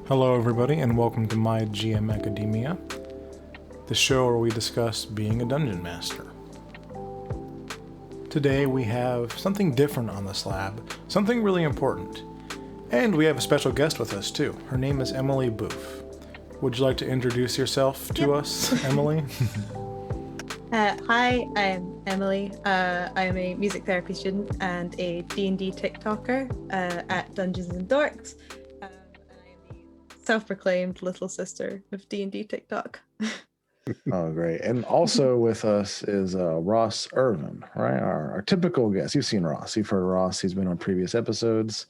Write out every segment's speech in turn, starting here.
Hello, everybody, and welcome to My GM Academia, the show where we discuss being a dungeon master. Today we have something different on the slab, something really important. And we have a special guest with us, too. Her name is Emily Booth. Would you like to introduce yourself to us, Emily? Hi, I'm Emily. I'm a music therapy student and a D&D TikToker at Dungeons and Dorks. And I'm the self-proclaimed little sister of D&D TikTok. Oh, great. And also with us is Ross Irvin, right? Our typical guest. You've seen Ross. You've heard Ross. He's been on previous episodes.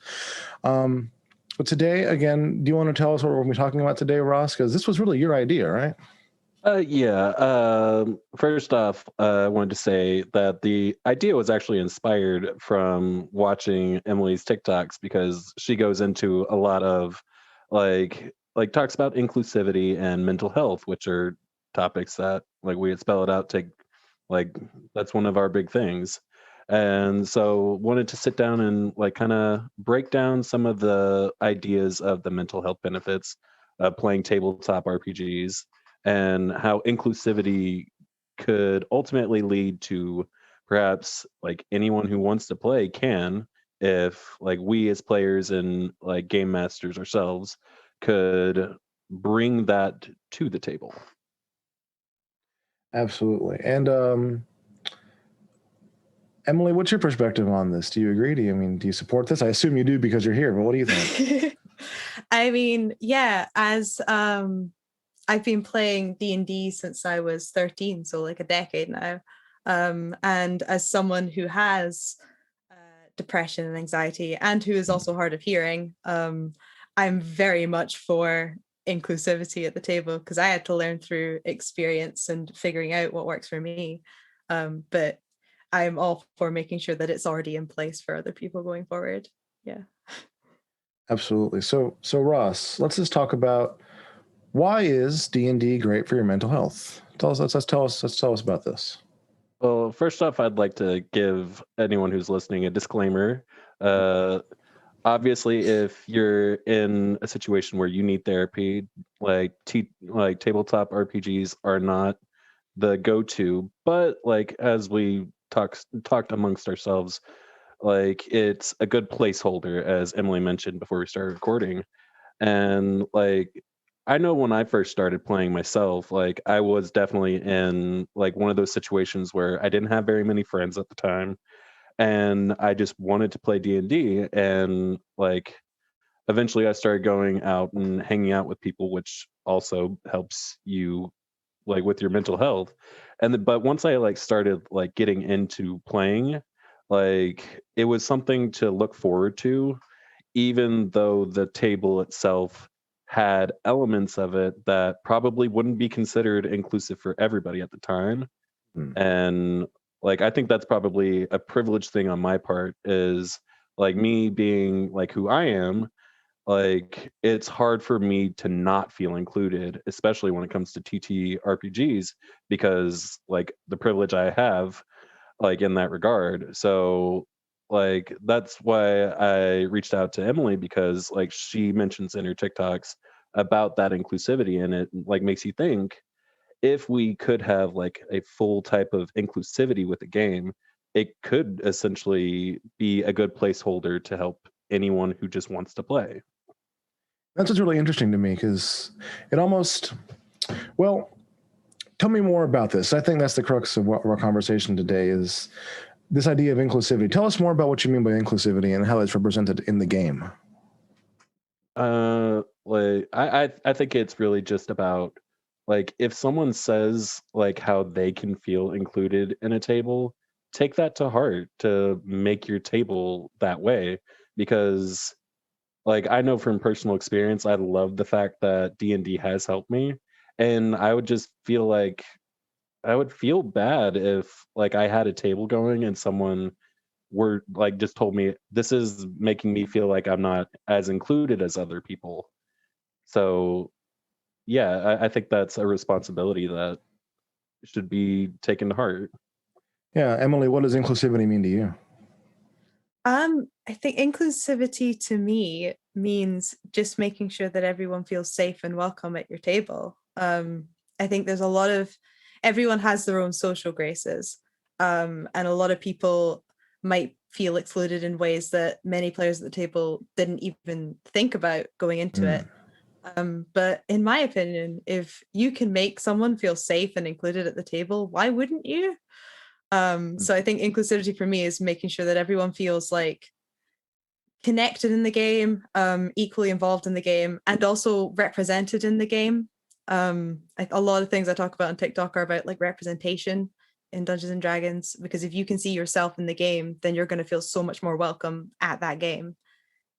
But today, again, do you want to tell us what we're going to be talking about today, Ross? Because this was really your idea, right? First off, I wanted to say that the idea was actually inspired from watching Emily's TikToks because she goes into a lot of like talks about inclusivity and mental health, which are topics that we had spell it out to that's one of our big things. And so wanted to sit down and kind of break down some of the ideas of the mental health benefits of playing tabletop RPGs and how inclusivity could ultimately lead to perhaps anyone who wants to play can, if we as players and game masters ourselves could bring that to the table. Absolutely. And Emily, what's your perspective on this? Do you agree? Do you support this? I assume you do because you're here, but what do you think? As I've been playing D&D since I was 13, so like a decade now. And as someone who has depression and anxiety and who is also hard of hearing, I'm very much for inclusivity at the table because I had to learn through experience and figuring out what works for me. But I'm all for making sure that it's already in place for other people going forward. Yeah. Absolutely. So Ross, let's just talk about, why is D&D great for your mental health? Let's tell us about this. Well, first off, I'd like to give anyone who's listening a disclaimer. Obviously, if you're in a situation where you need therapy, tabletop RPGs are not the go-to. But as we talked amongst ourselves, it's a good placeholder, as Emily mentioned before we started recording. And I know when I first started playing myself, I was definitely in one of those situations where I didn't have very many friends at the time, and I just wanted to play D&D. And eventually I started going out and hanging out with people, which also helps you with your mental health. But once I started getting into playing, it was something to look forward to, even though the table itself had elements of it that probably wouldn't be considered inclusive for everybody at the time. And I think that's probably a privileged thing on my part, is me being who I am. It's hard for me to not feel included, especially when it comes to TTRPGs, because the privilege I have in that regard. So that's why I reached out to Emily, because she mentions in her TikToks about that inclusivity, and it makes you think, if we could have a full type of inclusivity with the game, it could essentially be a good placeholder to help anyone who just wants to play. That's what's really interesting to me, because it almost, well, tell me more about this. I think that's the crux of our conversation today, is this idea of inclusivity. Tell us more about what you mean by inclusivity and how it's represented in the game. I think it's really just about if someone says how they can feel included in a table, take that to heart to make your table that way. Because I know from personal experience, I love the fact that D&D has helped me, and I would just feel I would feel bad if I had a table going and someone were just told me, this is making me feel like I'm not as included as other people. So yeah, I think that's a responsibility that should be taken to heart. Yeah, Emily, what does inclusivity mean to you? I think inclusivity to me means just making sure that everyone feels safe and welcome at your table. I think there's a lot of, everyone has their own social graces, and a lot of people might feel excluded in ways that many players at the table didn't even think about going into it. But in my opinion, if you can make someone feel safe and included at the table, why wouldn't you? So I think inclusivity for me is making sure that everyone feels like connected in the game, equally involved in the game, and also represented in the game. A lot of things I talk about on TikTok are about like representation in Dungeons and Dragons, because if you can see yourself in the game, then you're going to feel so much more welcome at that game.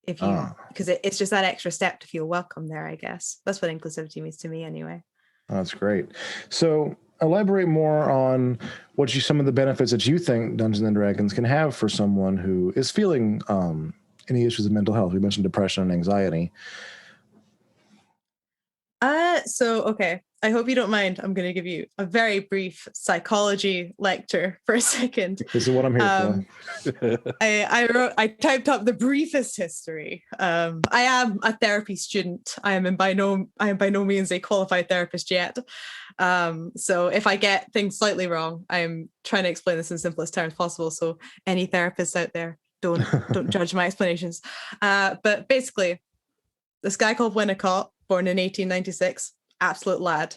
If you, because it's just that extra step to feel welcome there, I guess. That's what inclusivity means to me anyway. That's great. So elaborate more on some of the benefits that you think Dungeons and Dragons can have for someone who is feeling any issues of mental health. We mentioned depression and anxiety. Okay, I hope you don't mind. I'm going to give you a very brief psychology lecture for a second. This is what I'm here for. I typed up the briefest history. I am a therapy student. I am by no means a qualified therapist yet. So if I get things slightly wrong, I'm trying to explain this in the simplest terms possible. So any therapists out there, don't judge my explanations. But basically, this guy called Winnicott, born in 1896, absolute lad.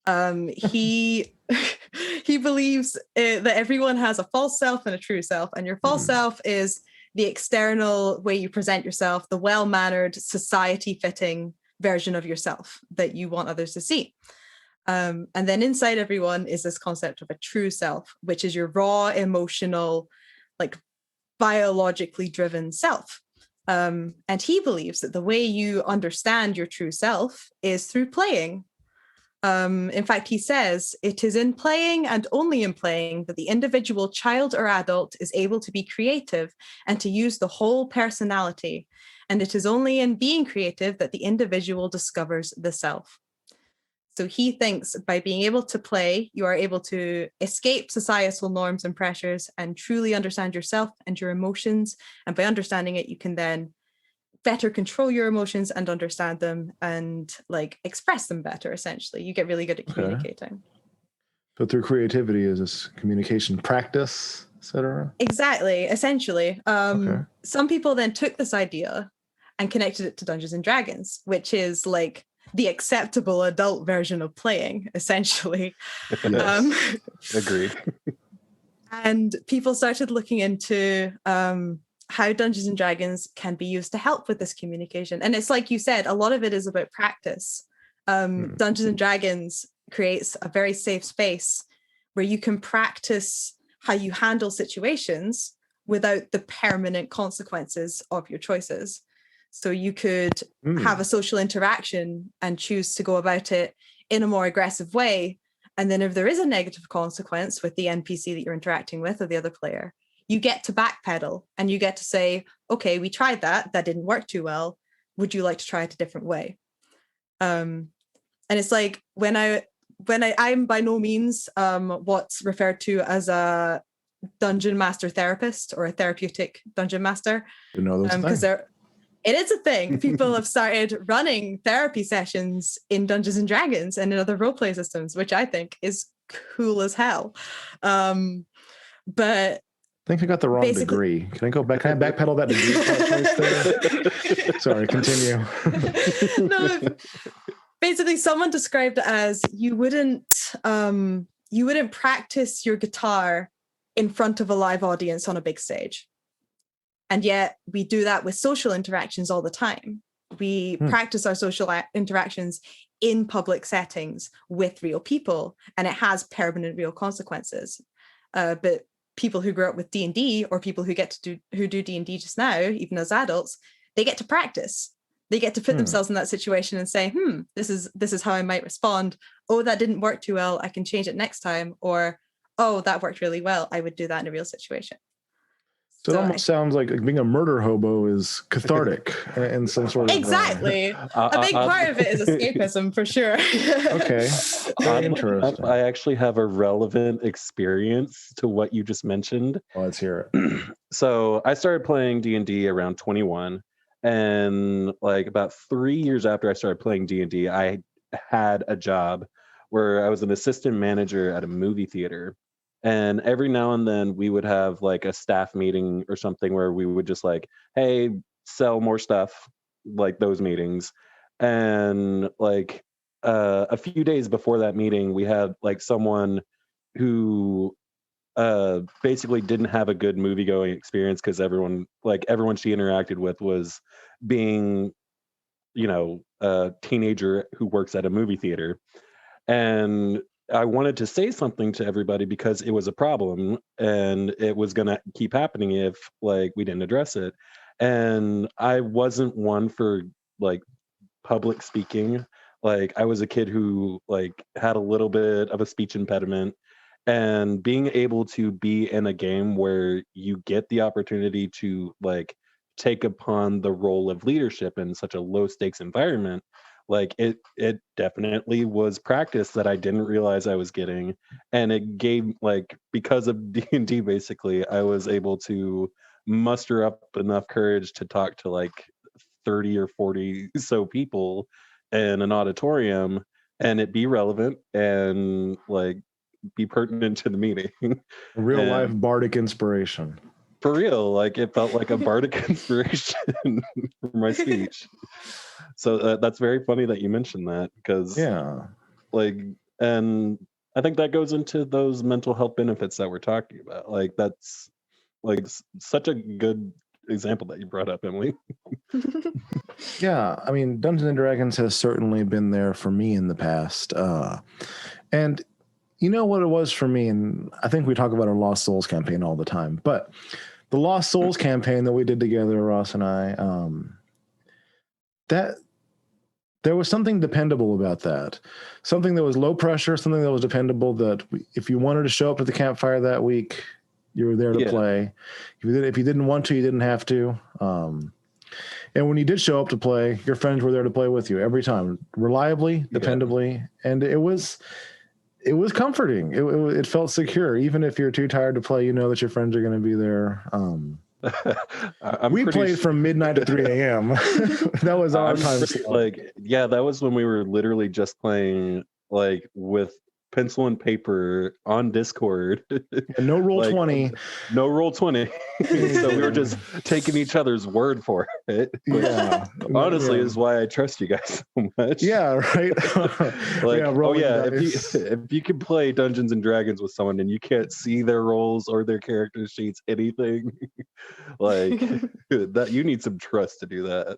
He believes that everyone has a false self and a true self, and your false self is the external way you present yourself, the well-mannered, society-fitting version of yourself that you want others to see. And then inside everyone is this concept of a true self, which is your raw, emotional, like biologically driven self. And he believes that the way you understand your true self is through playing. In fact, he says, it is in playing and only in playing that the individual child or adult is able to be creative and to use the whole personality. And it is only in being creative that the individual discovers the self. So he thinks by being able to play, you are able to escape societal norms and pressures and truly understand yourself and your emotions. And by understanding it, you can then better control your emotions and understand them and like express them better. Essentially, you get really good at communicating. So through creativity, is this communication practice, etc.? Exactly. Essentially, some people then took this idea and connected it to Dungeons and Dragons, which is like the acceptable adult version of playing, essentially. Yes. Agreed. And people started looking into how Dungeons and Dragons can be used to help with this communication. And it's like you said, a lot of it is about practice. Dungeons and Dragons creates a very safe space where you can practice how you handle situations without the permanent consequences of your choices. So you could have a social interaction and choose to go about it in a more aggressive way. And then if there is a negative consequence with the NPC that you're interacting with or the other player, you get to backpedal and you get to say, okay, we tried that didn't work too well. Would you like to try it a different way? And it's like when I'm by no means what's referred to as a dungeon master therapist or a therapeutic dungeon master. You know those because it is a thing. People have started running therapy sessions in Dungeons and Dragons and in other roleplay systems, which I think is cool as hell. But I think I got the wrong degree. Can I go back? Can I backpedal that degree? There? Sorry, continue. No, basically, someone described it as you wouldn't practice your guitar in front of a live audience on a big stage. And yet we do that with social interactions all the time. We practice our social interactions in public settings with real people, and it has permanent real consequences. But people who grew up with D&D or people who do D&D just now, even as adults, they get to practice. They get to put themselves in that situation and say, this is how I might respond. Oh, that didn't work too well. I can change it next time. Or, oh, that worked really well. I would do that in a real situation. So it almost sounds like being a murder hobo is cathartic in some sort of exactly. A big part of it is escapism for sure. Okay. Interesting. I actually have a relevant experience to what you just mentioned. Well, let's hear it. So I started playing D&D around 21, And like about 3 years after I started playing D&D, I had a job where I was an assistant manager at a movie theater. And every now and then we would have like a staff meeting or something where we would just like, hey, sell more stuff, like those meetings. And like a few days before that meeting, we had like someone who basically didn't have a good movie going experience because everyone she interacted with was being, a teenager who works at a movie theater. And I wanted to say something to everybody because it was a problem and it was going to keep happening if like we didn't address it. And I wasn't one for like public speaking. Like I was a kid who like had a little bit of a speech impediment, and being able to be in a game where you get the opportunity to like take upon the role of leadership in such a low stakes environment, like it definitely was practice that I didn't realize I was getting. And it gave like, because of D&D basically, I was able to muster up enough courage to talk to like 30 or 40 so people in an auditorium and it be relevant and like be pertinent to the meeting. Real life bardic inspiration. For real, like it felt like a bardic inspiration for my speech. So that's very funny that you mentioned that, because like, and I think that goes into those mental health benefits that we're talking about. Like that's like such a good example that you brought up, Emily. Yeah, I mean, Dungeons and Dragons has certainly been there for me in the past. And you know what it was for me, and I think we talk about our Lost Souls campaign all the time, but the Lost Souls campaign that we did together, Ross and I, that there was something dependable about that. Something that was low pressure, something that was dependable, that if you wanted to show up to the campfire that week, you were there to play. If you didn't want to, you didn't have to. And when you did show up to play, your friends were there to play with you every time, reliably, dependably. And it was comforting. It felt secure. Even if you're too tired to play, you know that your friends are going to be there. We played from midnight to 3 a.m. That was our time. That was when we were literally just playing like with pencil and paper on Discord. And no roll 20. No roll 20. So we were just taking each other's word for it. Honestly, is why I trust you guys so much. Yeah, right. If you can play Dungeons and Dragons with someone and you can't see their roles or their character sheets, anything, like that, you need some trust to do that.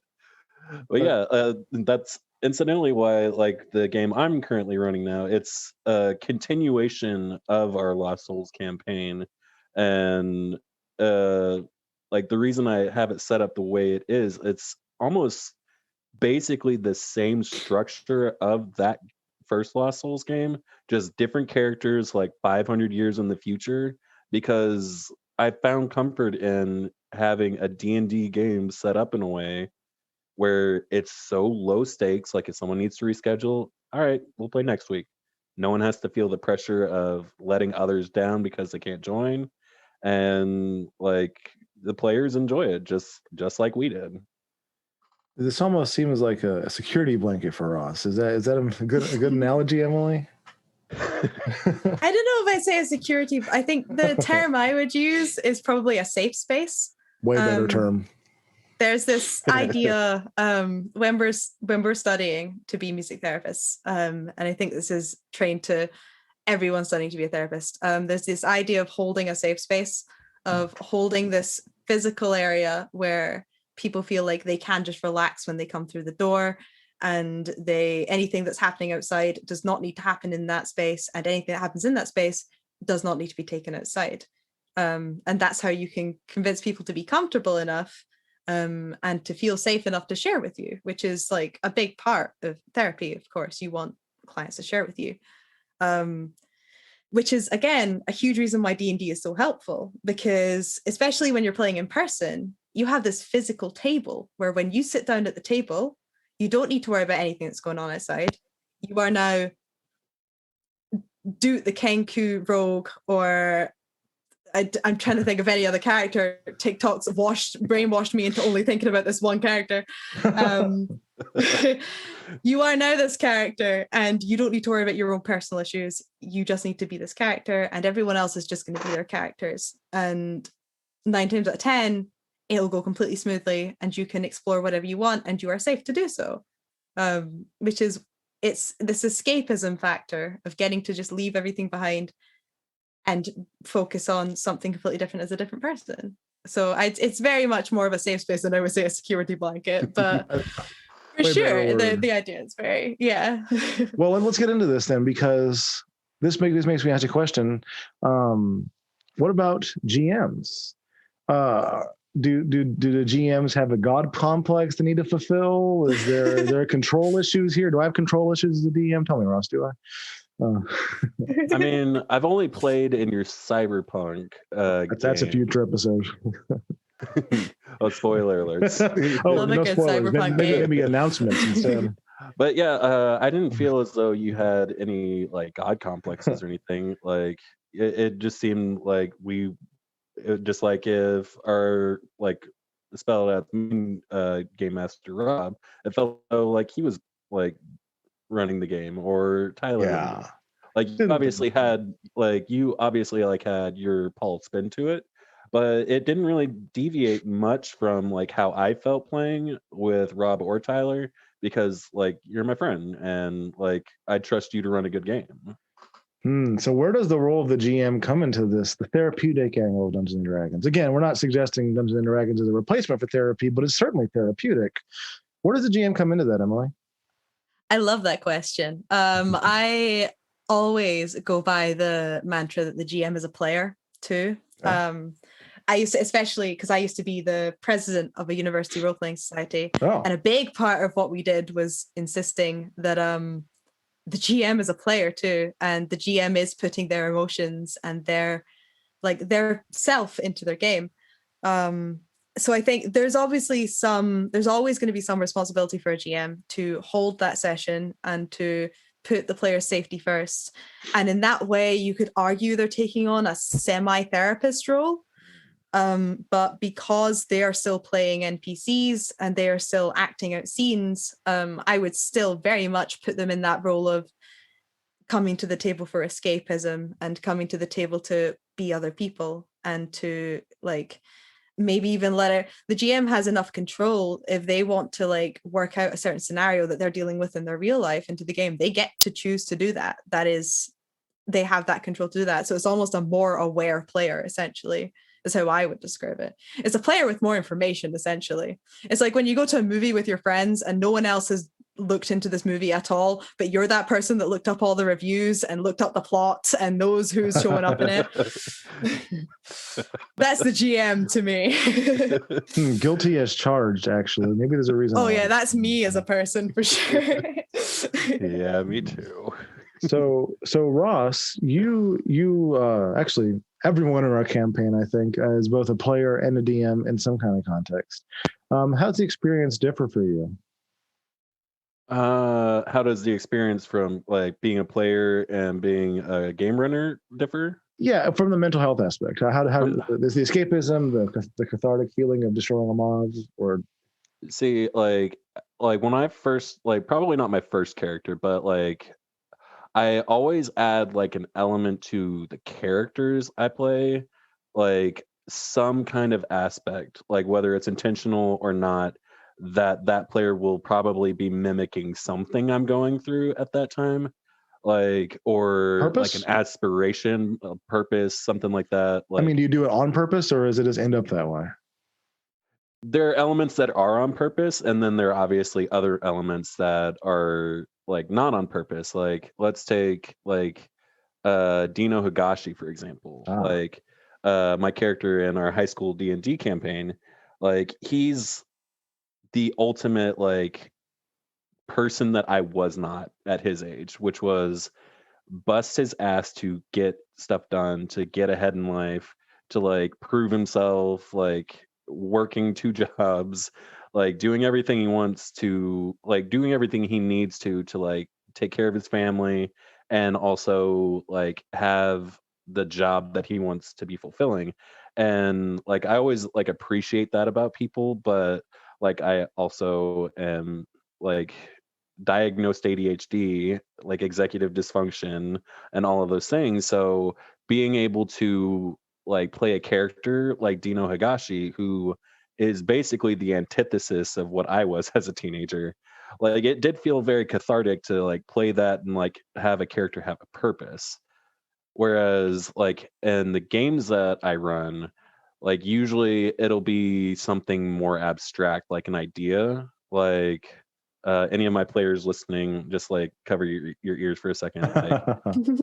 But that's incidentally why like the game I'm currently running now, it's a continuation of our Lost Souls campaign. And like the reason I have it set up the way it is, it's almost basically the same structure of that first Lost Souls game, just different characters like 500 years in the future, because I found comfort in having a D&D game set up in a way where it's so low stakes. Like if someone needs to reschedule, all right, we'll play next week. No one has to feel the pressure of letting others down because they can't join. And like the players enjoy it just like we did. This almost seems like a security blanket for Ross. Is that a good analogy, Emily? I don't know if I'd say a security. I think the term I would use is probably a safe space. Way better term. There's this idea when we're studying to be music therapists, and I think this is trained to everyone studying to be a therapist. There's this idea of holding a safe space, of holding this physical area where people feel like they can just relax when they come through the door, and anything that's happening outside does not need to happen in that space, and anything that happens in that space does not need to be taken outside. And that's how you can convince people to be comfortable enough and to feel safe enough to share with you, which is like a big part of therapy. Of course, you want clients to share with you, which is, again, a huge reason why D&D is so helpful, because especially when you're playing in person, you have this physical table where when you sit down at the table, you don't need to worry about anything that's going on outside. You are now Doot the Kenku rogue, or I'm trying to think of any other character. TikTok's brainwashed me into only thinking about this one character. You are now this character, and you don't need to worry about your own personal issues. You just need to be this character, and everyone else is just going to be their characters. And 9 times out of 10, it'll go completely smoothly, and you can explore whatever you want, and you are safe to do so. Which is, it's this escapism factor of getting to just leave everything behind and focus on something completely different as a different person. So it's very much more of a safe space than I would say a security blanket, but for sure, the idea is very, yeah. Well, and let's get into this then, because this makes me ask you a question. What about GMs? Do the GMs have a god complex they need to fulfill? Is there control issues here? Do I have control issues as a DM? Tell me, Ross, do I? I mean, I've only played in your Cyberpunk that's a future episode. Oh, spoiler alerts. Love a good Cyberpunk game. Maybe announcements instead. But yeah, I didn't feel as though you had any like god complexes or anything. Like it just seemed like just like if our like spelled out game master Rob, it felt like he was like running the game, or Tyler. Yeah. Like you obviously had your Paul spin to it, but it didn't really deviate much from like how I felt playing with Rob or Tyler, because like you're my friend and like I trust you to run a good game. So where does the role of the GM come into this, the therapeutic angle of Dungeons & Dragons? Again, we're not suggesting Dungeons & Dragons is a replacement for therapy, but it's certainly therapeutic. Where does the GM come into that, Emily? I love that question. I always go by the mantra that the GM is a player too. I used to, especially because I used to be the president of a university role-playing society. And a big part of what we did was insisting that the GM is a player too, and the GM is putting their emotions and their self into their game. So I think there's always going to be some responsibility for a GM to hold that session and to put the player's safety first. And in that way, you could argue they're taking on a semi-therapist role. But because they are still playing NPCs and they are still acting out scenes, I would still very much put them in that role of coming to the table for escapism and coming to the table to be other people, and to like maybe even the GM has enough control if they want to like work out a certain scenario that they're dealing with in their real life into the game. They get to choose to do that. They have that control to do that. So it's almost a more aware player, essentially, is how I would describe it. It's a player with more information, essentially. It's like when you go to a movie with your friends and no one else has looked into this movie at all, but you're that person that looked up all the reviews and looked up the plot and knows who's showing up in it. That's the GM to me. Guilty as charged, actually. Maybe there's a reason. Oh yeah, that's me as a person for sure. Yeah, me too. So Ross, you actually, everyone in our campaign, I think, is both a player and a DM in some kind of context. How's the experience differ for you? How does the experience from like being a player and being a game runner differ? Yeah, from the mental health aspect. How there's the escapism, the cathartic feeling of destroying a mob, or see, like when I first, like, probably not my first character, but like I always add like an element to the characters I play, like some kind of aspect, like whether it's intentional or not, that player will probably be mimicking something I'm going through at that time, like, or purpose? like an aspiration, a purpose, something like that. Like, I mean, do you do it on purpose, or does it just end up that way? There are elements that are on purpose, and then there are obviously other elements that are like not on purpose. Like, let's take like Dino Higashi, for example. Like my character in our high school D&D campaign, like he's the ultimate like person that I was not at his age, which was bust his ass to get stuff done, to get ahead in life, to like prove himself, like working 2 jobs, like doing everything he wants to, like doing everything he needs to like take care of his family, and also like have the job that he wants to be fulfilling. And like I always like appreciate that about people, but like I also am like diagnosed ADHD, like executive dysfunction and all of those things. So being able to like play a character like Dino Higashi, who is basically the antithesis of what I was as a teenager, like it did feel very cathartic to like play that and like have a character have a purpose. Whereas like in the games that I run, like usually it'll be something more abstract, like an idea. Like any of my players listening, just like cover your ears for a second.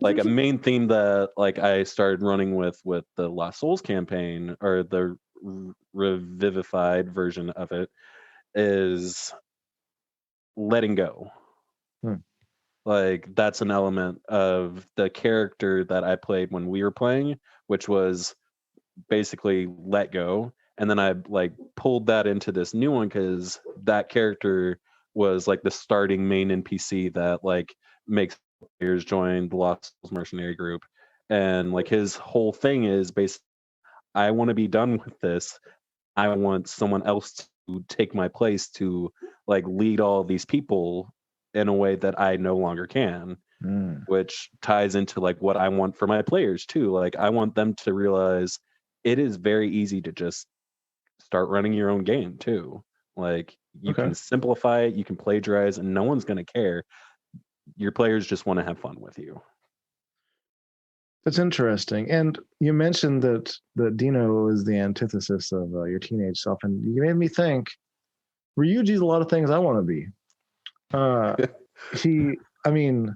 Like a main theme that like I started running with the Lost Souls campaign, or the revivified version of it, is letting go. Hmm. Like that's an element of the character that I played when we were playing, which was basically let go. And then I like pulled that into this new one because that character was like the starting main NPC that like makes players join the Lost Souls mercenary group. And like his whole thing is basically, I want to be done with this. I want someone else to take my place to like lead all these people in a way that I no longer can. Which ties into like what I want for my players too. Like I want them to realize it is very easy to just start running your own game too. Like you Okay. can simplify it, you can plagiarize, and no one's going to care. Your players just want to have fun with you. That's interesting. And you mentioned that Dino is the antithesis of your teenage self, and you made me think Ryuji's a lot of things I want to be. I mean,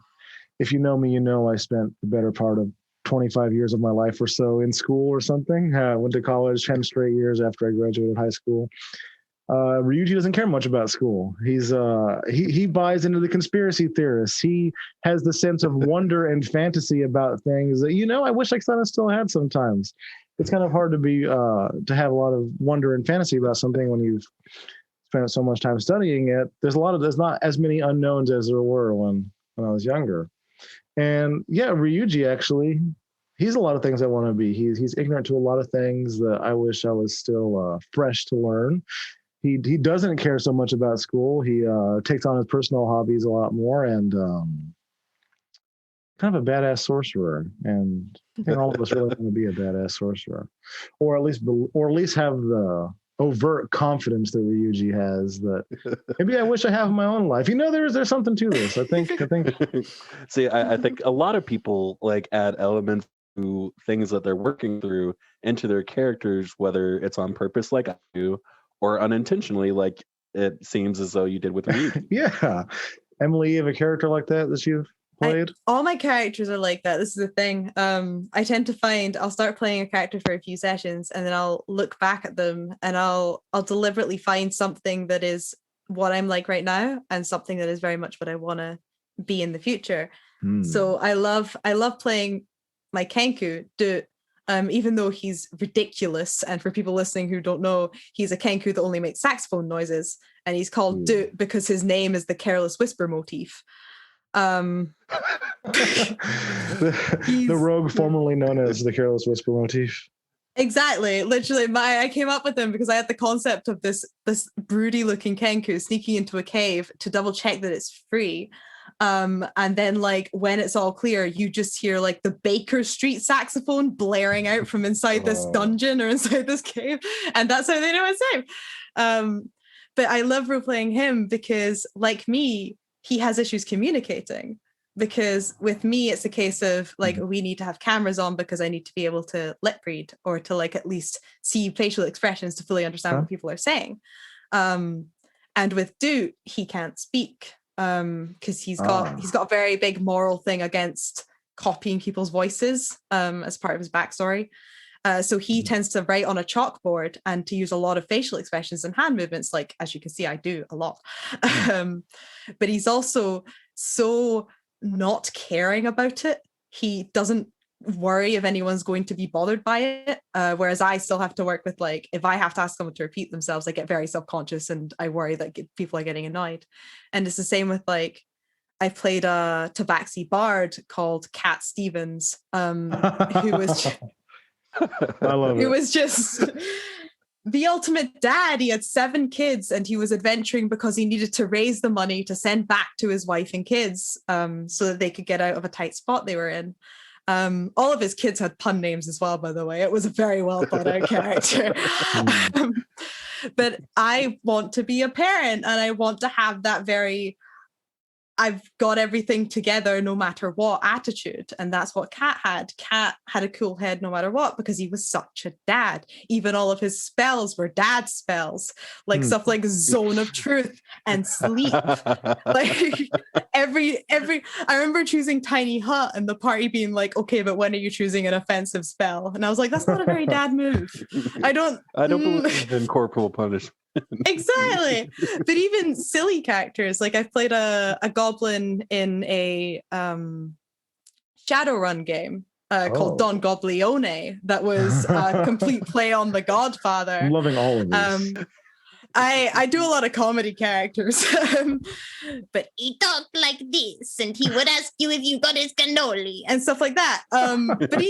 if you know me, you know I spent the better part of 25 years of my life or so in school or something. Went to college 10 straight years after I graduated high school. Ryuji doesn't care much about school. He buys into the conspiracy theorists. He has the sense of wonder and fantasy about things that, I wish I kind of still had sometimes. It's kind of hard to have a lot of wonder and fantasy about something when you've spent so much time studying it. There's not as many unknowns as there were when I was younger. And yeah, Ryuji actually, he's a lot of things I want to be. He's ignorant to a lot of things that I wish I was still fresh to learn. He doesn't care so much about school. He takes on his personal hobbies a lot more, and kind of a badass sorcerer. And I think all of us really want to be a badass sorcerer, or at least have the overt confidence that Ryuji has. That maybe I wish I have in my own life. There's something to this. I think. See, I think a lot of people like add elements to things that they're working through into their characters, whether it's on purpose, like I do, or unintentionally, like it seems as though you did with Ryuji. Yeah, Emily, you have a character like that you've played? All my characters are like that. This is the thing. I tend to find I'll start playing a character for a few sessions, and then I'll look back at them, and I'll deliberately find something that is what I'm like right now, and something that is very much what I want to be in the future. So I love playing my Kenku, even though he's ridiculous. And for people listening who don't know, he's a Kenku that only makes saxophone noises, and he's called Do because his name is the Careless Whisper Motif. The rogue formerly known as the Careless Whisper Motif. Exactly. Literally, I came up with him because I had the concept of this broody looking Kenku sneaking into a cave to double check that it's free. And then like when it's all clear, you just hear like the Baker Street saxophone blaring out from inside this dungeon or inside this cave, and that's how they know it's safe. But I love role-playing him because, like me, he has issues communicating. Because with me, it's a case of like, we need to have cameras on because I need to be able to lip read or to like at least see facial expressions to fully understand what people are saying. And with Doot, he can't speak because he's got a very big moral thing against copying people's voices as part of his backstory. So he tends to write on a chalkboard and to use a lot of facial expressions and hand movements, like, as you can see, I do a lot. But he's also so not caring about it. He doesn't worry if anyone's going to be bothered by it. Whereas I still have to work with, like, if I have to ask someone to repeat themselves, I get very self-conscious and I worry that people are getting annoyed. And it's the same with, like, I played a tabaxi bard called Cat Stevens, who was I love who it. was just the ultimate dad. He had 7 kids and he was adventuring because he needed to raise the money to send back to his wife and kids, so that they could get out of a tight spot they were in. All of his kids had pun names as well, by the way. It was a very well thought out character. But I want to be a parent, and I want to have that very I've got everything together no matter what attitude. And that's what Cat had. Cat had a cool head no matter what, because he was such a dad. Even all of his spells were dad spells, like stuff like Zone of Truth and Sleep. Like every I remember choosing Tiny Hut and the party being like, okay, but when are you choosing an offensive spell? And I was like, that's not a very dad move. I don't believe in corporal punishment. Exactly. But even silly characters, like I've played a goblin in a Shadowrun game called Don Goblione that was a complete play on The Godfather. I'm loving all of these. I do a lot of comedy characters, but he talked like this, and he would ask you if you got his cannoli and stuff like that. But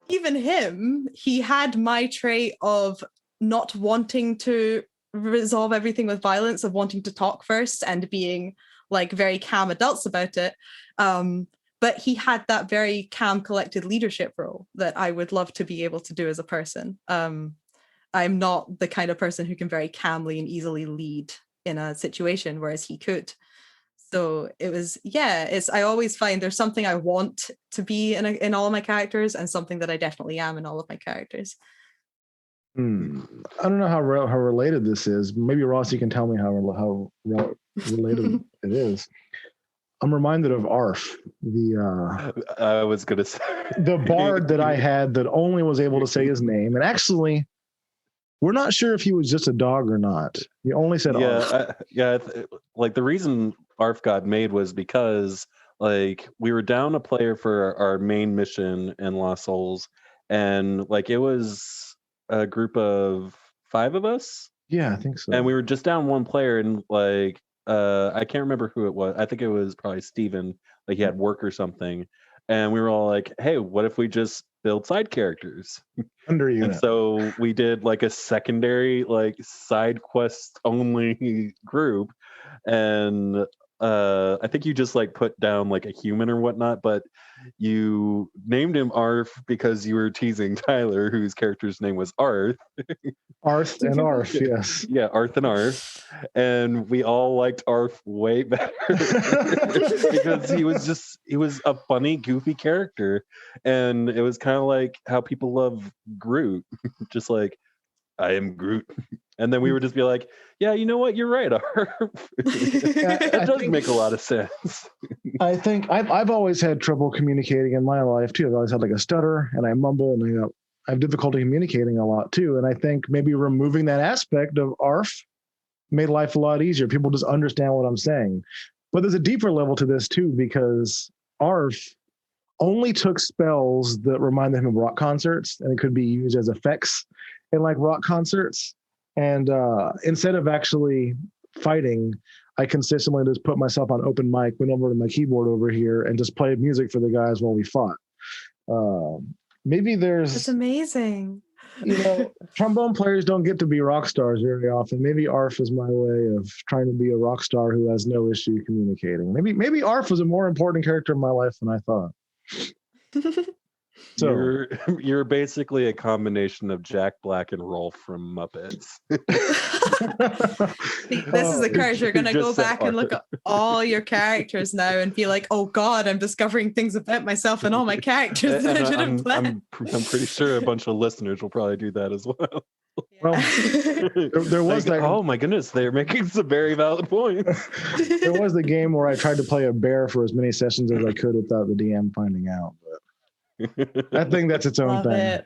even him, he had my trait of not wanting to resolve everything with violence, of wanting to talk first and being like very calm adults about it. But he had that very calm, collected leadership role that I would love to be able to do as a person. I'm not the kind of person who can very calmly and easily lead in a situation, whereas he could. So it was, I always find there's something I want to be in all of my characters, and something that I definitely am in all of my characters. I don't know how related this is. Maybe Ross, you can tell me how related it is. I'm reminded of Arf, I was gonna say the bard that I had that only was able to say his name, and actually, we're not sure if he was just a dog or not. He only said Arf. Like the reason Arf got made was because like we were down a player for our main mission in Lost Souls, and like it was a group of 5 of us. Yeah, I think so. And we were just down one player, and like I can't remember who it was. I think it was probably Steven. Like he had work or something. And we were all like, hey, what if we just build side characters? Under unit. And so we did like a secondary, like side quest only group. And I think you just like put down like a human or whatnot, but you named him Arf because you were teasing Tyler, whose character's name was Arth. Arth and Arf, yes. Yeah, Arth and Arf. And we all liked Arf way better because he was a funny, goofy character. And it was kind of like how people love Groot. Just like, I am Groot. And then we would just be like, yeah, you know what? You're right, Arf. That does make a lot of sense. I think I've always had trouble communicating in my life too. I've always had like a stutter, and I mumble, and I have difficulty communicating a lot too. And I think maybe removing that aspect of Arf made life a lot easier. People just understand what I'm saying. But there's a deeper level to this too, because Arf only took spells that reminded him of rock concerts, and it could be used as effects in like rock concerts. And instead of actually fighting, I consistently just put myself on open mic, went over to my keyboard over here, and just played music for the guys while we fought. Maybe there's... That's amazing. Trombone players don't get to be rock stars very often. Maybe Arf is my way of trying to be a rock star who has no issue communicating. Maybe Arf was a more important character in my life than I thought. So you're basically a combination of Jack Black and Rolf from Muppets. This is the character. You're gonna go back and look at all your characters now and be like, oh God, I'm discovering things about myself and all my characters that I didn't plan. I'm pretty sure a bunch of listeners will probably do that as well. Well, there was that. Oh my goodness, they're making some very valid points. There was the game where I tried to play a bear for as many sessions as I could without the DM finding out. But I think that's its own thing.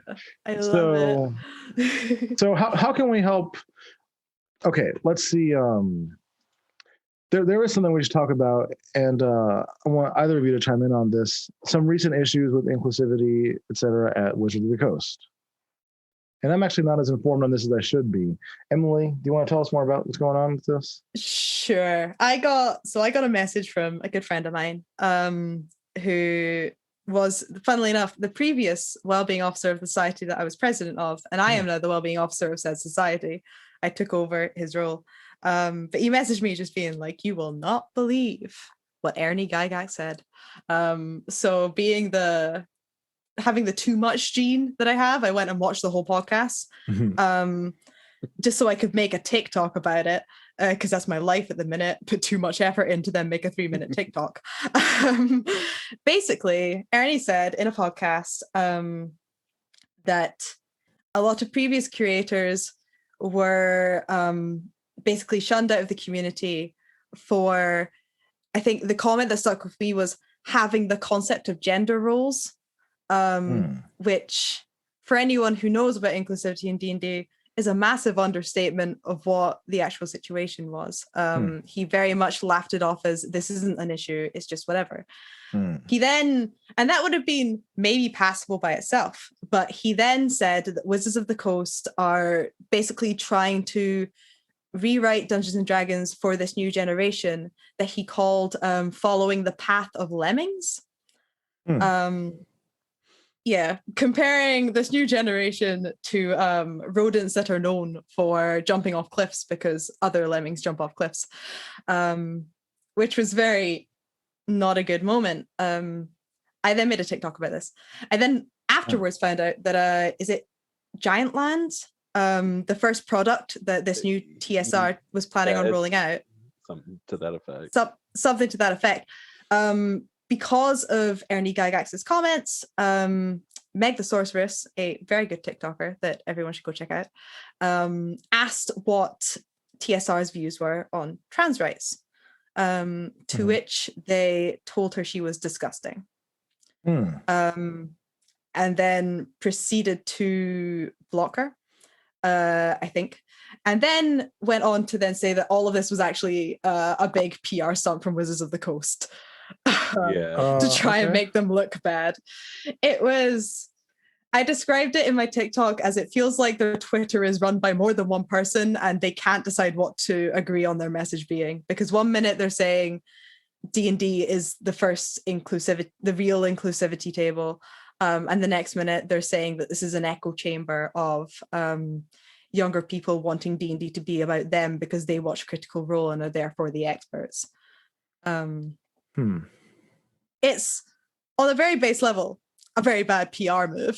I love it. So how can we help? Okay, let's see. There is something we should talk about, and I want either of you to chime in on this. Some recent issues with inclusivity, etc., at Wizards of the Coast. and I'm actually not as informed on this as I should be. Emily, do you want to tell us more about what's going on with this? Sure. I got a message from a good friend of mine, who was, funnily enough, the previous wellbeing officer of the society that I was president of, and I am now the wellbeing officer of said society. I took over his role. But he messaged me just being like, "You will not believe what Ernie Gygax said." So having the too much gene that I have, I went and watched the whole podcast, just so I could make a TikTok about it, because that's my life at the minute. Put too much effort into then make a 3-minute TikTok. Basically, Ernie said in a podcast that a lot of previous curators were basically shunned out of the community for, I think the comment that stuck with me was having the concept of gender roles, which for anyone who knows about inclusivity in D&D is a massive understatement of what the actual situation was. He very much laughed it off as, this isn't an issue, it's just whatever. He then, and that would have been maybe passable by itself, but he then said that Wizards of the Coast are basically trying to rewrite Dungeons and Dragons for this new generation that he called following the path of lemmings. Comparing this new generation to rodents that are known for jumping off cliffs because other lemmings jump off cliffs, which was very not a good moment. I then made a TikTok about this. I then afterwards found out that is it Giantland, the first product that this new TSR was planning on rolling out. Something to that effect. Something to that effect. Because of Ernie Gygax's comments, Meg the Sorceress, a very good TikToker that everyone should go check out, asked what TSR's views were on trans rights, to which they told her she was disgusting. And then proceeded to block her, I think, and then went on to then say that all of this was actually a big PR stunt from Wizards of the Coast. To try and make them look bad. I described it in my TikTok as it feels like their Twitter is run by more than one person and they can't decide what to agree on their message being, because 1 minute they're saying D&D is the first inclusivity, the real inclusivity table, and the next minute they're saying that this is an echo chamber of younger people wanting D&D to be about them because they watch Critical Role and are therefore the experts. It's, on a very base level, a very bad PR move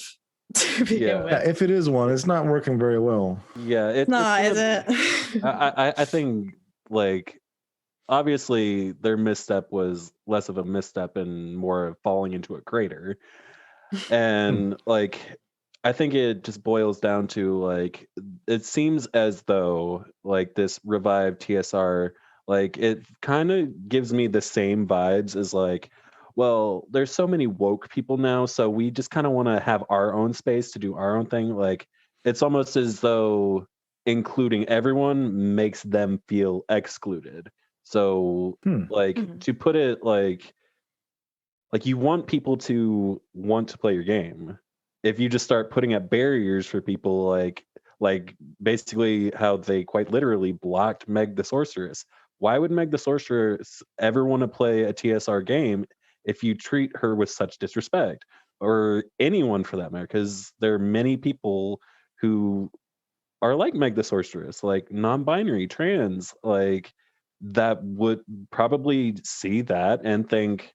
to begin with. If it is one, it's not working very well. Yeah, is it? I think, like, obviously their misstep was less of a misstep and more of falling into a crater. And like, I think it just boils down to, like, it seems as though, like, this revived TSR, like, it kind of gives me the same vibes as, like, well, there's so many woke people now, so we just kind of want to have our own space to do our own thing. Like, it's almost as though including everyone makes them feel excluded. So, like, to put it like you want people to want to play your game. If you just start putting up barriers for people, like basically how they quite literally blocked Meg the Sorceress. Why would Meg the Sorceress ever want to play a TSR game if you treat her with such disrespect, or anyone for that matter? Because there are many people who are like Meg the Sorceress, like non-binary, trans, like, that would probably see that and think,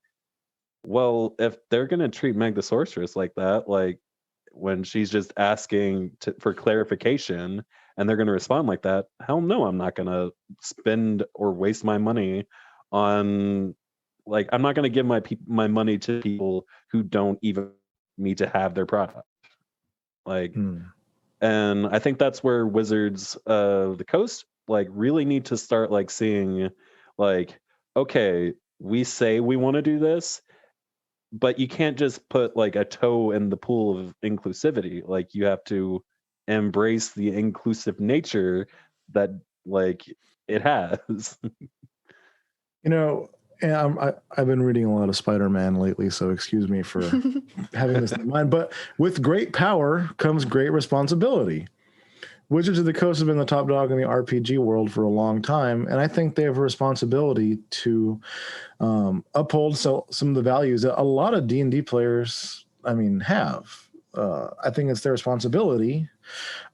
well, if they're going to treat Meg the Sorceress like that, like when she's just asking for clarification and they're going to respond like that, hell no, I'm not going to spend or waste my money on, like, I'm not going to give my money to people who don't even need to have their product. Like, and I think that's where Wizards of the Coast, like, really need to start, like, seeing, like, okay, we say we want to do this, but you can't just put, like, a toe in the pool of inclusivity. Like, you have to embrace the inclusive nature that, like, it has. You know, Yeah, I've been reading a lot of Spider-Man lately, so excuse me for having this in mind. But with great power comes great responsibility. Wizards of the Coast have been the top dog in the RPG world for a long time, and I think they have a responsibility to uphold some of the values that a lot of D&D players, have. I think it's their responsibility,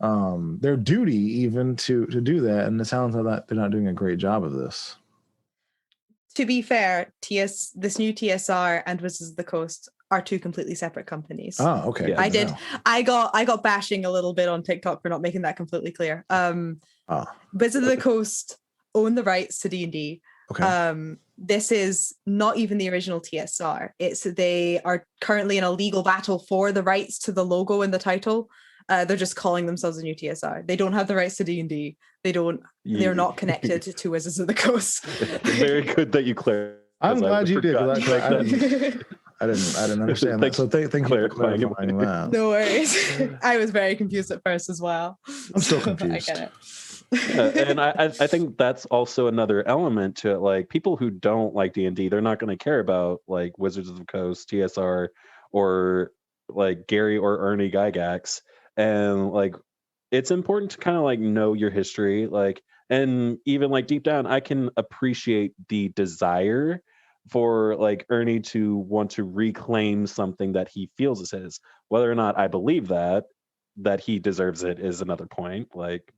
their duty even to do that, and it sounds like they're not doing a great job of this. To be fair, this new TSR and Wizards of the Coast are two completely separate companies. Oh, okay. Yeah, I got bashing a little bit on TikTok for not making that completely clear. Wizards of the Coast own the rights to D&D. Okay. This is not even the original TSR. They are currently in a legal battle for the rights to the logo and the title. They're just calling themselves a new TSR. They don't have the rights to D&D. They're not connected to Wizards of the Coast. Very good that you clarified. I'm glad you did. I didn't understand that. So thank you for clarifying that. No worries. I was very confused at first as well. I'm still confused. I get it. And I think that's also another element to it. Like, people who don't like D&D, they're not going to care about like Wizards of the Coast, TSR, or like Gary or Ernie Gygax. And like, it's important to kind of like know your history, like, and even like deep down, I can appreciate the desire for like Ernie to want to reclaim something that he feels is his. Whether or not I believe that he deserves it is another point. Like,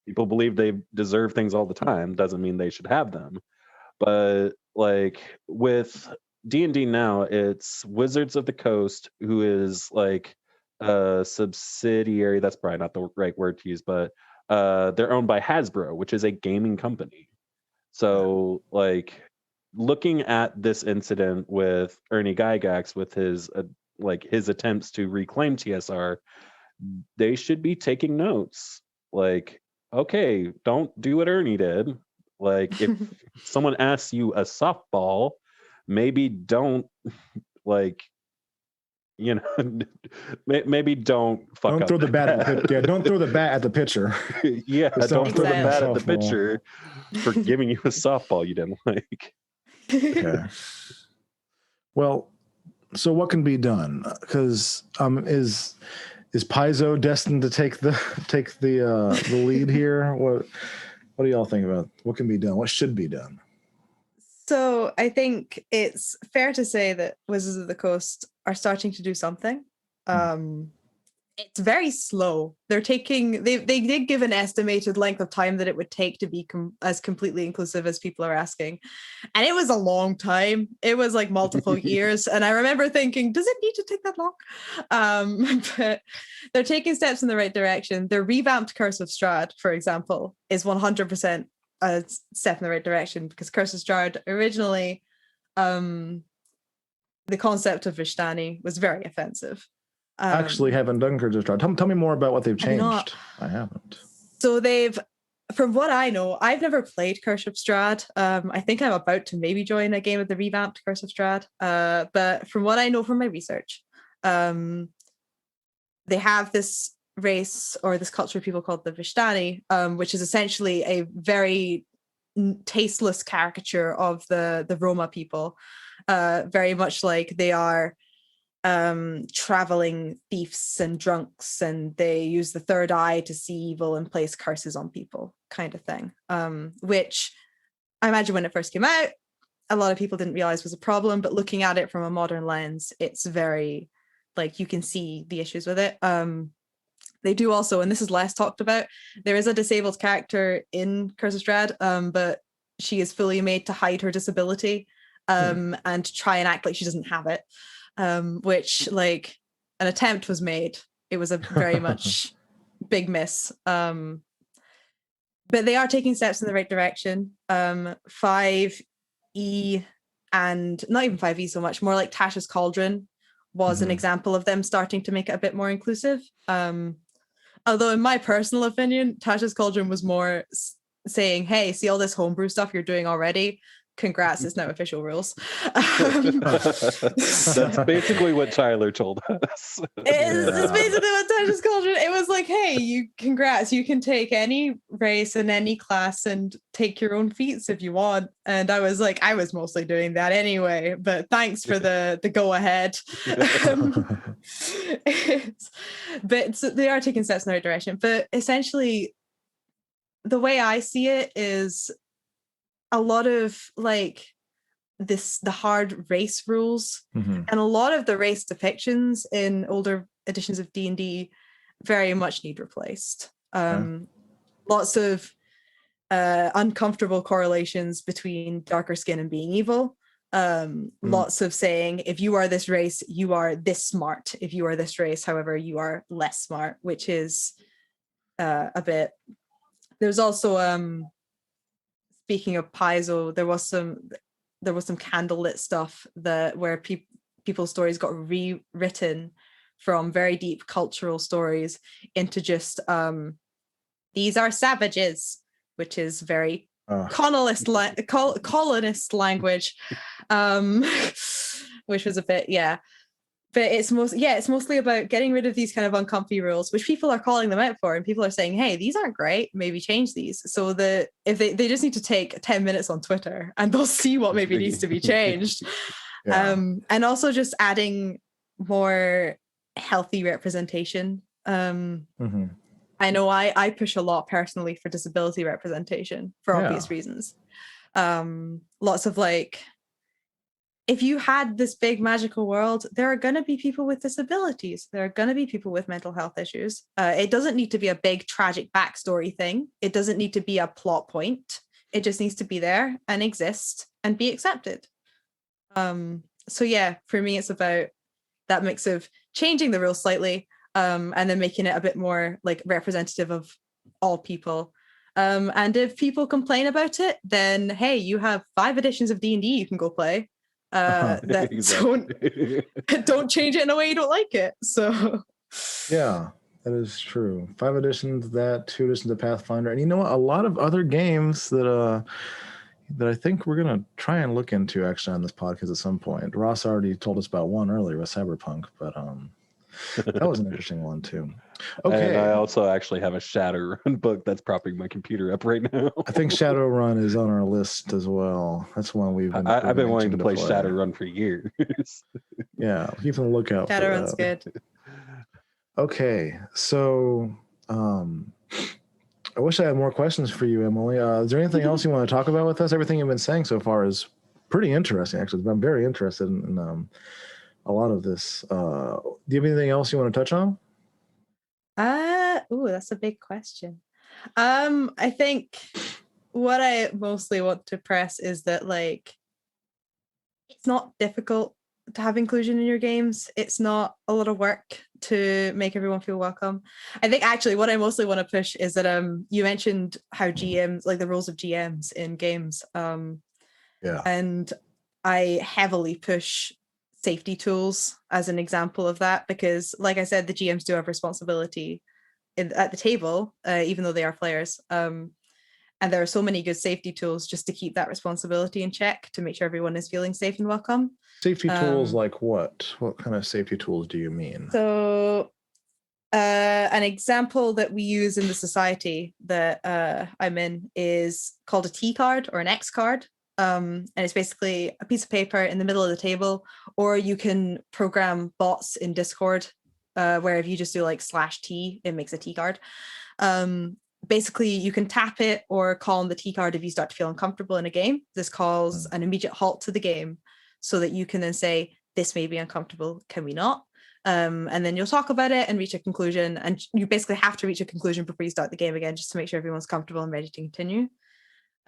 people believe they deserve things all the time, doesn't mean they should have them. But like with D&D now, it's Wizards of the Coast, who is like a subsidiary. That's probably not the right word to use, but they're owned by Hasbro, which is a gaming company. So like, looking at this incident with Ernie Gygax, with his his attempts to reclaim TSR, they should be taking notes. Like, okay, don't do what Ernie did. Like, if someone asks you a softball, maybe don't maybe don't fuck up. Throw the bat at the pitcher. Yeah, don't throw the bat at the pitcher. Yeah, don't throw the bat at the pitcher for giving you a softball you didn't like. Okay. Well, so what can be done? Because is Paizo destined to take the lead here? What do y'all think about what can be done? What should be done? So I think it's fair to say that Wizards of the Coast are starting to do something. It's very slow. They did give an estimated length of time that it would take to be as completely inclusive as people are asking. And it was a long time. It was like multiple years. And I remember thinking, does it need to take that long? But they're taking steps in the right direction. Their revamped Curse of Strahd, for example, is 100% a step in the right direction, because Curse of Strahd originally, the concept of Vishtani was very offensive. I actually haven't done Curse of Strahd. Tell me more about what they've changed. I haven't. So from what I know, I've never played Curse of Strahd. I think I'm about to maybe join a game of the revamped Curse of Strahd. But from what I know from my research, they have this race or this culture of people called the Vishtani, which is essentially a very tasteless caricature of the Roma people. Very much like they are traveling thieves and drunks, and they use the third eye to see evil and place curses on people, kind of thing. Which I imagine when it first came out, a lot of people didn't realize was a problem, but looking at it from a modern lens, it's very, like, you can see the issues with it. They do also, and this is less talked about, there is a disabled character in Curse of Strahd, but she is fully made to hide her disability and try and act like she doesn't have it. Which, like, an attempt was made. It was a very much big miss. But they are taking steps in the right direction. 5e, and not even 5e so much, more like Tasha's Cauldron was an example of them starting to make it a bit more inclusive. Although in my personal opinion, Tasha's Cauldron was more saying, hey, see all this homebrew stuff you're doing already? congrats, it's now official rules. That's basically what Tyler told us. It's basically what Tasha's culture. It was like, hey, congrats, you can take any race and any class and take your own feats if you want. And I was like, I was mostly doing that anyway, but thanks for the go ahead. But so they are taking steps in the right direction. But essentially, the way I see it is a lot of like the hard race rules and a lot of the race depictions in older editions of D&D very much need replaced. Lots of uncomfortable correlations between darker skin and being evil. Lots of saying, if you are this race, you are this smart. If you are this race, however, you are less smart, which is a bit. There's also speaking of Paizo, there was some candlelit stuff where people's stories got rewritten from very deep cultural stories into just these are savages, which is very colonist language, which was a bit But it's mostly about getting rid of these kind of uncomfy rules, which people are calling them out for, and people are saying, hey, these aren't great, maybe change these. So if they just need to take 10 minutes on Twitter and they'll see what maybe needs to be changed. And also just adding more healthy representation. I know I push a lot personally for disability representation for obvious reasons. Lots of like, if you had this big magical world, there are going to be people with disabilities. There are going to be people with mental health issues. It doesn't need to be a big tragic backstory thing. It doesn't need to be a plot point. It just needs to be there and exist and be accepted. So yeah, for me, it's about that mix of changing the rules slightly and then making it a bit more like representative of all people. And if people complain about it, then hey, you have 5 editions of D&D you can go play. That don't change it in a way you don't like it. So yeah, that is true. 5 editions, 2 editions of Pathfinder, and you know what? A lot of other games that I think we're gonna try and look into actually on this podcast at some point. Ross already told us about one earlier with Cyberpunk, but that was an interesting one too. Okay. And I also actually have a Shadowrun book that's propping my computer up right now. I think Shadowrun is on our list as well. That's one I've been wanting to play Shadowrun for years. Yeah, keep on the lookout. Shadowrun's good. Okay, so I wish I had more questions for you, Emily. Is there anything else you want to talk about with us? Everything you've been saying so far is pretty interesting, actually. I'm very interested in a lot of this. Do you have anything else you want to touch on? That's a big question. I think what I mostly want to press is that like it's not difficult to have inclusion in your games. It's not a lot of work to make everyone feel welcome. I think actually what I mostly want to push is that you mentioned how GMs, like the roles of GMs in games. And I heavily push safety tools as an example of that, because like I said, the GMs do have responsibility at the table, even though they are players. And there are so many good safety tools just to keep that responsibility in check, to make sure everyone is feeling safe and welcome. Safety tools like what? What kind of safety tools do you mean? So an example that we use in the society that I'm in is called a T card or an X card. And it's basically a piece of paper in the middle of the table, or you can program bots in Discord where if you just do like /T, it makes a T card. Basically, you can tap it or call on the T card if you start to feel uncomfortable in a game. This calls an immediate halt to the game so that you can then say, this may be uncomfortable, can we not? And then you'll talk about it and reach a conclusion. And you basically have to reach a conclusion before you start the game again, just to make sure everyone's comfortable and ready to continue.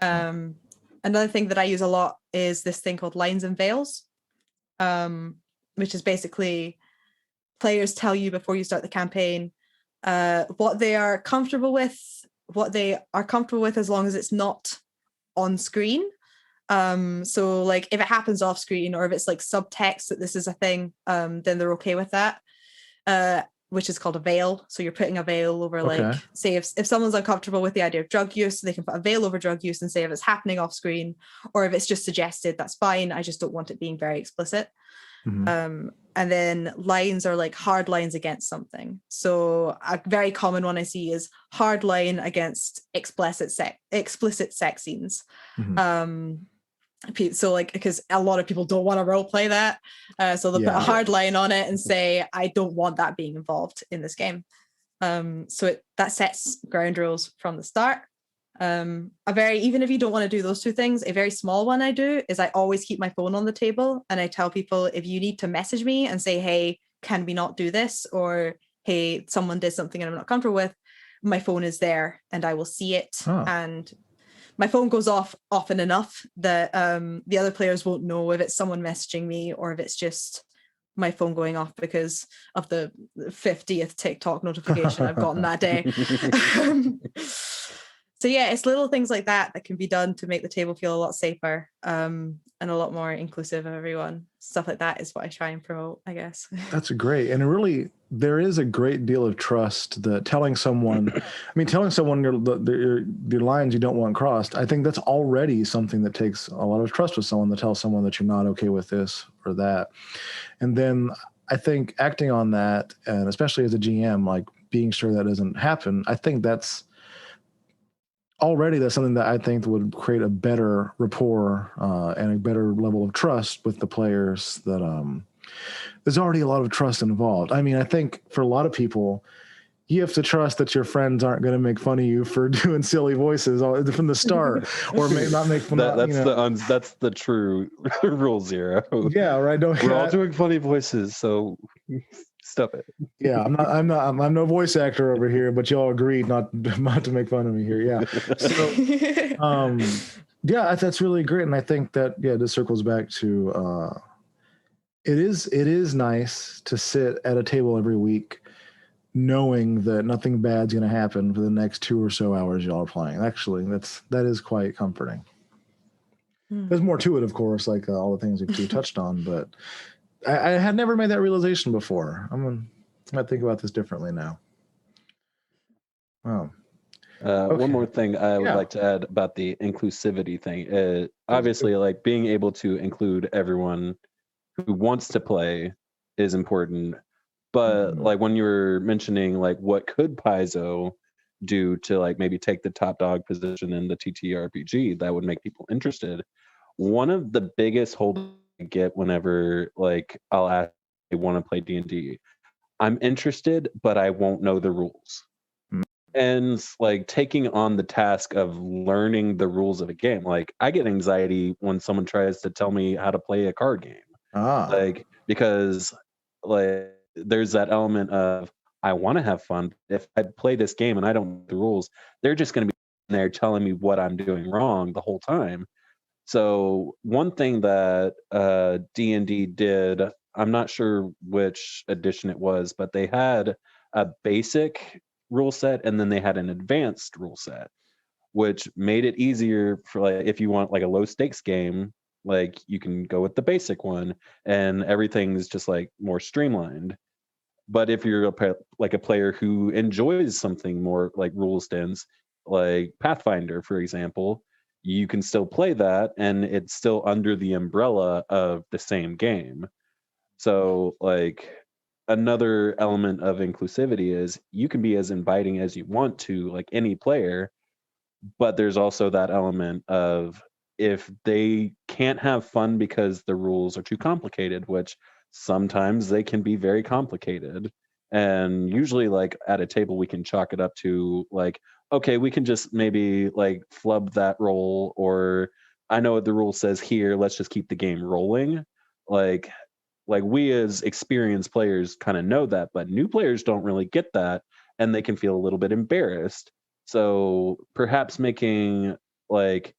Another thing that I use a lot is this thing called lines and veils, which is basically players tell you before you start the campaign what they are comfortable with, as long as it's not on screen. So like if it happens off screen, or if it's like subtext that this is a thing, then they're okay with that. which is called a veil. So you're putting a veil over, like, say if someone's uncomfortable with the idea of drug use, they can put a veil over drug use and say if it's happening off screen or if it's just suggested, that's fine. I just don't want it being very explicit. And then lines are like hard lines against something. So a very common one I see is hard line against explicit sex scenes. So like, because a lot of people don't want to role play that, so they'll put a hard line on it and say, I don't want that being involved in this game. So that sets ground rules from the start. Even if you don't want to do those two things, a very small one I do is I always keep my phone on the table, and I tell people, if you need to message me and say, hey, can we not do this, or hey, someone did something and I'm not comfortable with, my phone is there and I will see it. And my phone goes off often enough that the other players won't know if it's someone messaging me or if it's just my phone going off because of the 50th TikTok notification I've gotten that day. So yeah, it's little things like that can be done to make the table feel a lot safer and a lot more inclusive of everyone. Stuff like that is what I try and promote, I guess. That's great. And there is a great deal of trust that telling someone your lines you don't want crossed, I think that's already something that takes a lot of trust with someone, to tell someone that you're not okay with this or that. And then I think acting on that, and especially as a GM, like being sure that doesn't happen, I think that's something that I think would create a better rapport and a better level of trust with the players. That there's already a lot of trust involved. I mean, I think for a lot of people, you have to trust that your friends aren't going to make fun of you for doing silly voices from the start, or may not make fun of you. That's the true rule zero. Yeah, right. We're all doing funny voices, so stop it. Yeah, I'm no voice actor over here, but y'all agreed not to make fun of me here. Yeah. So, yeah, that's really great, and I think that this circles back to it is nice to sit at a table every week knowing that nothing bad's going to happen for the next 2 or so hours y'all are playing. Actually, that is quite comforting. There's more to it, of course, like all the things we touched on, but I had never made that realization before. I'm gonna think about this differently now. Wow. Okay. One more thing I would like to add about the inclusivity thing. Obviously, like being able to include everyone who wants to play is important. But like when you were mentioning like what could Paizo do to like maybe take the top dog position in the TTRPG that would make people interested. One of the biggest holds I get whenever like I'll ask I want to play D&D, I'm interested, but I won't know the rules. And like taking on the task of learning the rules of a game, like I get anxiety when someone tries to tell me how to play a card game. Like because like there's that element of I want to have fun. If I play this game and I don't know the rules, they're just going to be there telling me what I'm doing wrong the whole time. So one thing that D&D did, I'm not sure which edition it was, but they had a basic rule set and then they had an advanced rule set, which made it easier for like if you want like a low stakes game, like you can go with the basic one and everything's just like more streamlined. But if you're like a player who enjoys something more like rules dense, like Pathfinder, for example, you can still play that and it's still under the umbrella of the same game. So like another element of inclusivity is you can be as inviting as you want to like any player, but there's also that element of if they can't have fun because the rules are too complicated, which sometimes they can be very complicated. And usually like at a table we can chalk it up to like, okay, we can just maybe like flub that roll, or I know what the rule says here, let's just keep the game rolling. Like we as experienced players kind of know that, but new players don't really get that and they can feel a little bit embarrassed. So perhaps making like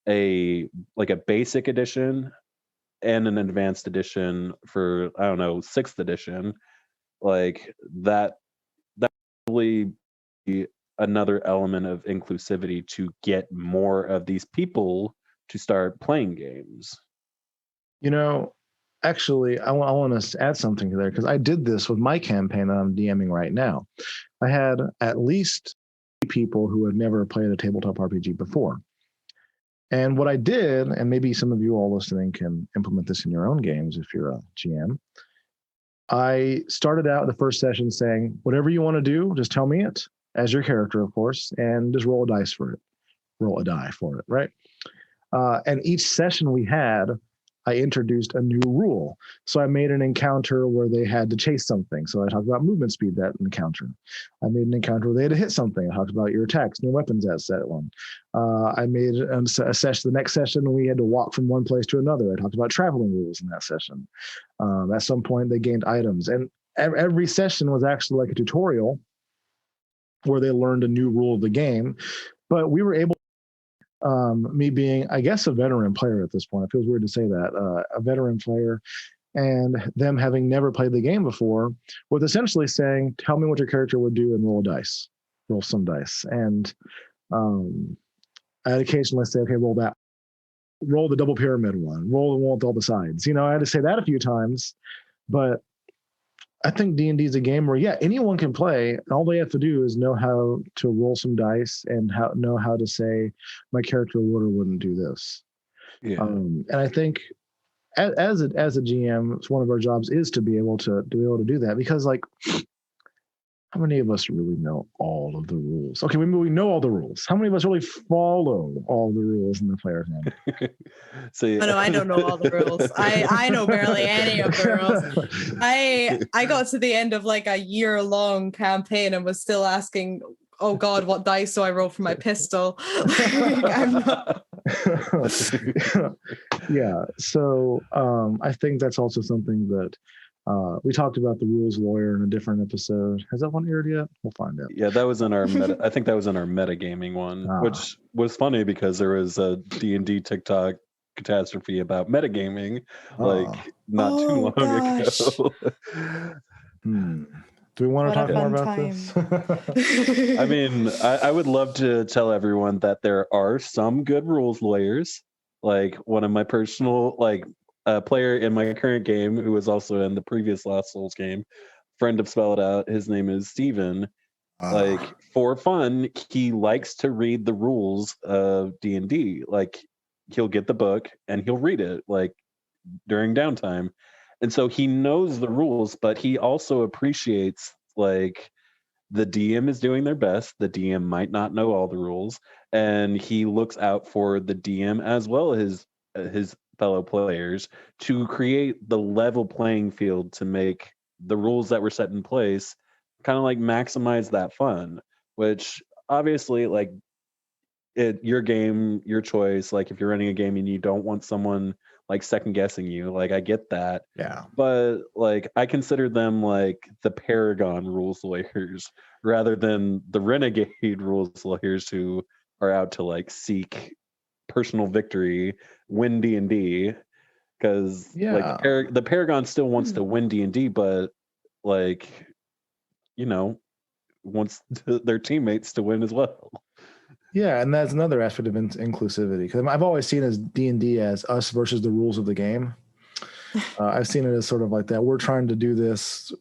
a basic edition and an advanced edition for, I don't know, 6th edition, like that really be another element of inclusivity to get more of these people to start playing games. You know, actually, I want to add something there because I did this with my campaign that I'm DMing right now. I had at least people who had never played a tabletop RPG before. And what I did, and maybe some of you all listening can implement this in your own games if you're a GM, I started out the first session saying, whatever you want to do, just tell me it as your character, of course, and just roll a die for it, right? And each session we had, I introduced a new rule. So I made an encounter where they had to chase something. So I talked about movement speed that encounter. I made an encounter where they had to hit something. I talked about your attacks, new weapons as that one. I made a session. The next session, we had to walk from one place to another. I talked about traveling rules in that session. At some point, they gained items. And every session was actually like a tutorial where they learned a new rule of the game. But we were able, me being, I guess, a veteran player at this point, it feels weird to say that, a veteran player, and them having never played the game before, was essentially saying, tell me what your character would do and roll some dice. And I'd occasionally say, okay, roll the double pyramid one, roll the one with all the sides. I had to say that a few times, but I think D&D is a game where, anyone can play. And all they have to do is know how to roll some dice and know how to say, my character would or wouldn't do this. Yeah. And I think as a GM, it's one of our jobs is to be able to do that, because like, how many of us really know all of the rules? Okay, maybe we know all the rules. How many of us really follow all the rules in the player's handbook? So yeah. Oh, no, I don't know all the rules. I know barely any of the rules. I got to the end of like a year-long campaign and was still asking, oh God, what dice do I roll for my pistol? I'm not... Yeah. So I think that's also something that we talked about the rules lawyer in a different episode. Has that one aired yet? We'll find out. Yeah, that was in our I think that was in our metagaming one, which was funny because there was a D&D TikTok catastrophe about metagaming not too long ago. Do we want to talk more about this? I mean, I would love to tell everyone that there are some good rules lawyers. Like one of my personal, a player in my current game who was also in the previous Lost Souls game, friend of Spell It Out, his name is Steven. For fun, he likes to read the rules of D&D. Like he'll get the book and he'll read it during downtime. And so he knows the rules, but he also appreciates the DM is doing their best. The DM might not know all the rules, and he looks out for the DM as well as his fellow players to create the level playing field to make the rules that were set in place kind of maximize that fun, which obviously your game, your choice. If you're running a game and you don't want someone second guessing you, I get that. Yeah. But I consider them the Paragon rules lawyers rather than the Renegade rules lawyers who are out to seek personal victory, win D&D, because the Paragon still wants to win D&D, but wants their teammates to win as well. Yeah, and that's another aspect of inclusivity, because I've always seen as D&D as us versus the rules of the game. I've seen it as sort of like that. We're trying to do this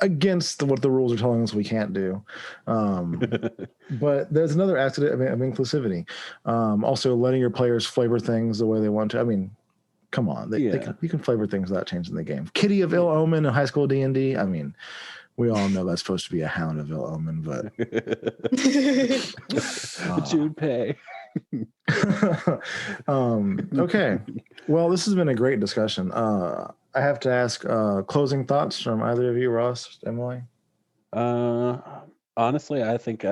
against what the rules are telling us we can't do. But there's another aspect of inclusivity. Also letting your players flavor things the way they want to. I mean, come on. You can flavor things without changing the game. Kitty of Ill Omen in high school D&D, I mean, we all know that's supposed to be a Hound of Ill Omen, but... Jude Pay. Okay. Well, this has been a great discussion. I have to ask closing thoughts from either of you, Ross, Emily? Honestly, I think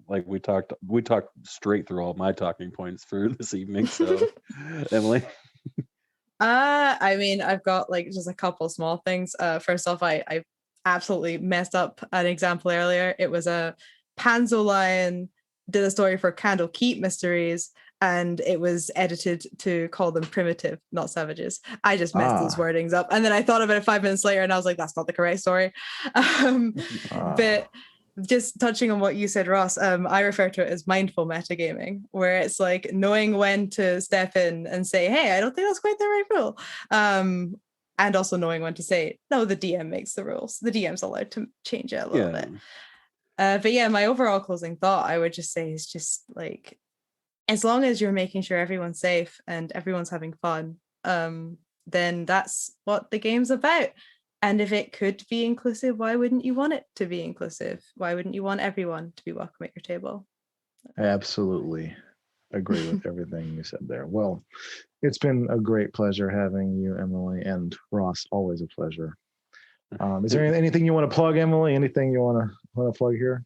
we talked straight through all my talking points for this evening. So, Emily. I mean, I've got just a couple small things. First off, I absolutely messed up an example earlier. It was a Panzo Lion did a story for Candlekeep Mysteries, and it was edited to call them primitive, not savages. I just messed those wordings up, and then I thought of it 5 minutes later, and I was like, "That's not the correct story." But just touching on what you said, Ross, I refer to it as mindful metagaming, where it's knowing when to step in and say, "Hey, I don't think that's quite the right rule." and also knowing when to say, no, the DM makes the rules. The DM's allowed to change it a little bit. But yeah, my overall closing thought, I would just say, is just like, as long as you're making sure everyone's safe and everyone's having fun, then that's what the game's about. And if it could be inclusive, why wouldn't you want it to be inclusive? Why wouldn't you want everyone to be welcome at your table? I absolutely agree with everything you said there. Well, it's been a great pleasure having you, Emily, and Ross. Always a pleasure. Is there anything you want to plug, Emily? Anything you want to plug here?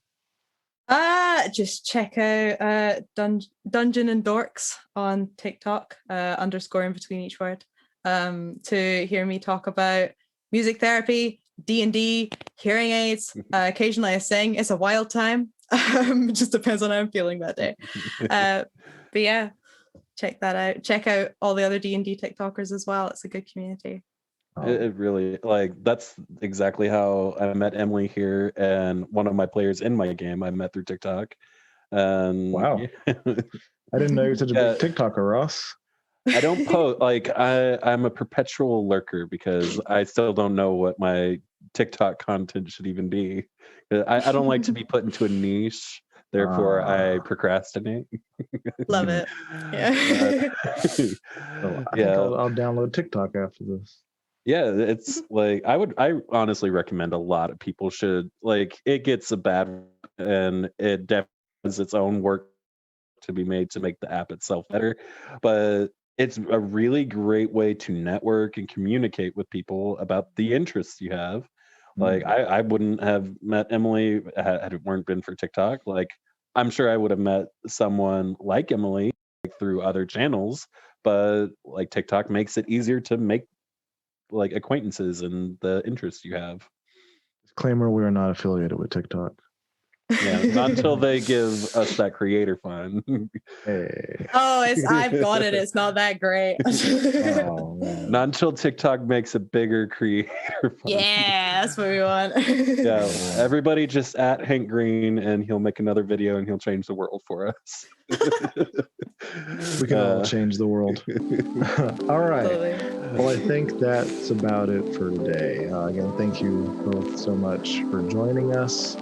Just check out Dungeon and Dorks on TikTok, underscore in between each word, to hear me talk about music therapy, D&D, hearing aids. Occasionally I sing. It's a wild time. It just depends on how I'm feeling that day. But yeah, check that out. Check out all the other D&D TikTokers as well. It's a good community. It really, like, that's exactly how I met Emily here, and one of my players in my game I met through TikTok. Wow. I didn't know you were such a big TikToker, Ross. I don't post, like, I'm a perpetual lurker because I still don't know what my TikTok content should even be. I don't like to be put into a niche, therefore I procrastinate. Love it. Yeah. I think I'll download TikTok after this. Yeah, it's like I honestly recommend a lot of people should, like, it gets a bad, and it definitely has its own work to be made to make the app itself better, but it's a really great way to network and communicate with people about the interests you have. Like, I wouldn't have met Emily had it weren't been for TikTok. Like, I'm sure I would have met someone like Emily through other channels, but like TikTok makes it easier to make like acquaintances and the interests you have. Disclaimer: we are not affiliated with TikTok. Yeah, not until they give us that creator fund. Hey. Oh, I've got it. It's not that great. Oh, not until TikTok makes a bigger creator fund. Yeah, that's what we want. Yeah, everybody just at Hank Green, and he'll make another video, and he'll change the world for us. We can all change the world. All right. Absolutely. Well, I think that's about it for today. Again, thank you both so much for joining us.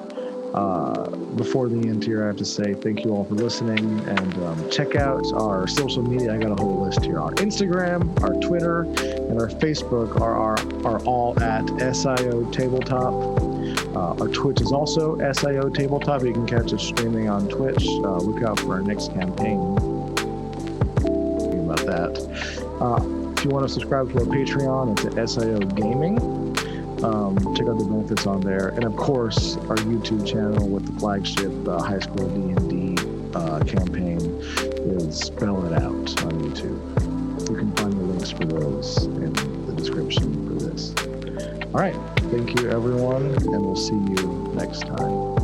Before the end here, I have to say thank you all for listening, and check out our social media. I got a whole list here. Our Instagram, our Twitter, and our Facebook are all at SIO Tabletop. Our Twitch is also SIO Tabletop. You can catch us streaming on Twitch. Look out for our next campaign. Think about that. If you want to subscribe to our Patreon, it's at SIO Gaming. Check out the benefits on there, and of course our YouTube channel with the flagship high school D&D campaign is Spell It Out on YouTube. You can find the links for those in the description for this. All right, thank you everyone, and we'll see you next time.